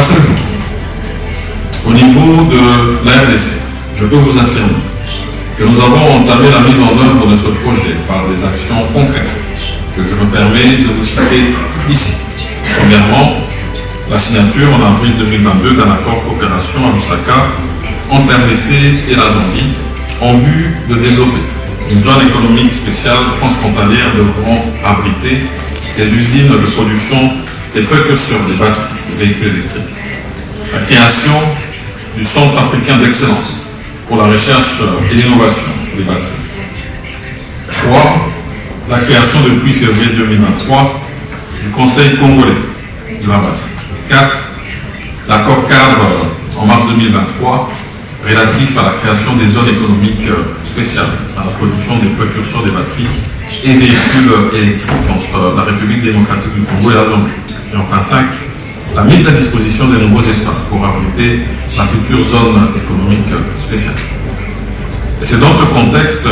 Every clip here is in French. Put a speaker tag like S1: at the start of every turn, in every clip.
S1: ce jour, au niveau de la RDC, je peux vous affirmer que nous avons entamé la mise en œuvre de ce projet par des actions concrètes que je me permets de vous citer ici. Premièrement, la signature en avril 2022 d'un accord de coopération à Lusaka entre la RDC et la Zambie en vue de développer une zone économique spéciale transfrontalière devront abriter des usines de production des précurseurs des batteries des véhicules électriques. La création du Centre africain d'excellence pour la recherche et l'innovation sur les batteries. 3. La création depuis février 2023 du Conseil congolais de la batterie. 4. L'accord cadre en mars 2023 relatif à la création des zones économiques spéciales à la production des précurseurs des batteries et véhicules électriques entre la République démocratique du Congo et la Zambie. Et enfin 5. La mise à disposition de nouveaux espaces pour abriter la future zone économique spéciale. Et c'est dans ce contexte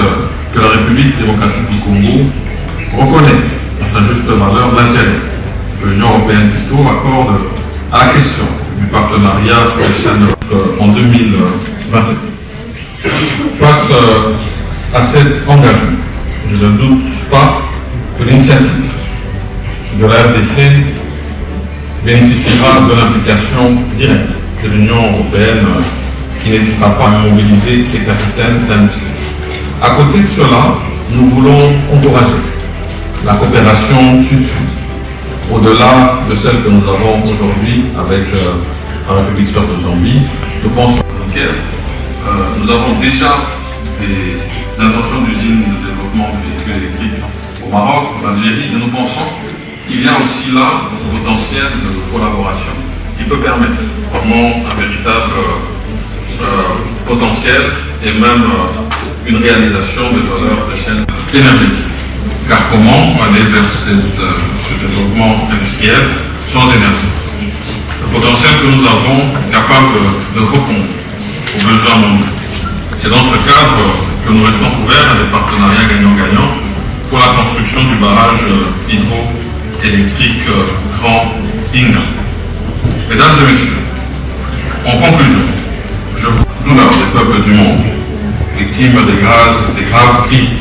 S1: que la République démocratique du Congo reconnaît à sa juste valeur l'intérêt que l'Union européenne accorde à la question du partenariat sur les chaînes en 2027. Face à cet engagement, je ne doute pas que l'initiative de la RDC bénéficiera de l'implication directe de l'Union européenne qui n'hésitera pas à mobiliser ses capitaines d'industrie. À côté de cela, nous voulons encourager la coopération sud-sud, au-delà de celle que nous avons aujourd'hui avec la République de Zambie. Nous pensons que nous avons déjà des intentions d'usines de développement de véhicules électriques au Maroc, en Algérie, et nous pensons qu'il y a aussi là un potentiel de collaboration qui peut permettre vraiment un véritable potentiel et même une réalisation de valeurs de chaîne énergétique. Car comment aller vers ce développement industriel sans énergie? Le potentiel que nous avons est capable de répondre aux besoins mondiaux. C'est dans ce cadre que nous restons ouverts à des partenariats gagnant-gagnant pour la construction du barrage hydroélectrique Grand Inga. Mesdames et messieurs, en conclusion, je vous honneur des peuples du monde, victimes des graves crises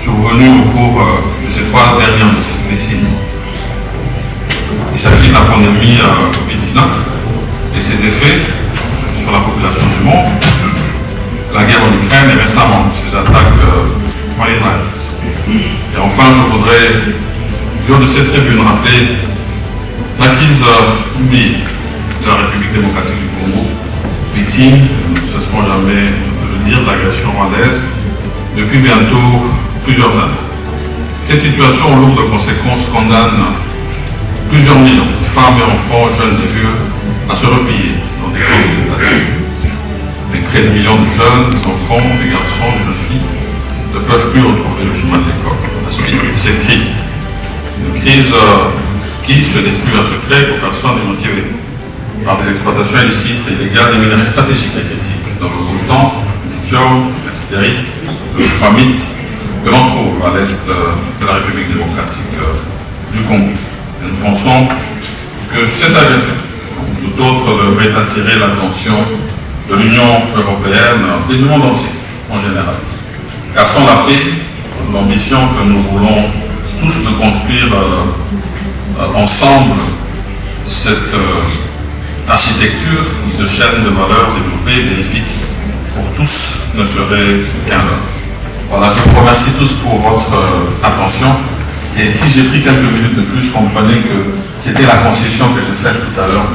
S1: survenues au cours de ces 3 dernières décennies. Il s'agit de la pandémie Covid-19 et ses effets sur la population du monde, la guerre en Ukraine et récemment ses attaques par Israël. Et enfin, je voudrais, lors de cette tribune, rappeler la crise oubliée de la République démocratique du Congo, victime, nous ne cesserons jamais de le dire, de l'agression rwandaise depuis bientôt plusieurs années. Cette situation lourde de conséquences condamne plusieurs millions de femmes et enfants, jeunes et vieux, à se replier dans des camps de déplacés. Mais près de millions de jeunes, des enfants, des garçons, des jeunes filles ne peuvent plus retrouver le chemin de l'école à la suite de cette crise. Une crise qui se déploie à secret pour personnes démotivées par des exploitations illicites et illégales des minerais stratégiques et critiques dans le coltan, le lithium, la cassitérite, le framite que l'on trouve à l'est de la République démocratique du Congo. Et nous pensons que cette agression, tout autre, devrait attirer l'attention de l'Union européenne et du monde entier en général. Car sans la paix, l'ambition que nous voulons tous de construire ensemble cette architecture de chaîne de valeur développée et bénéfique pour tous ne serait qu'un leurre. Voilà, je vous remercie tous pour votre attention. Et si j'ai pris quelques minutes de plus, comprenez que c'était la concession que j'ai faite tout à l'heure.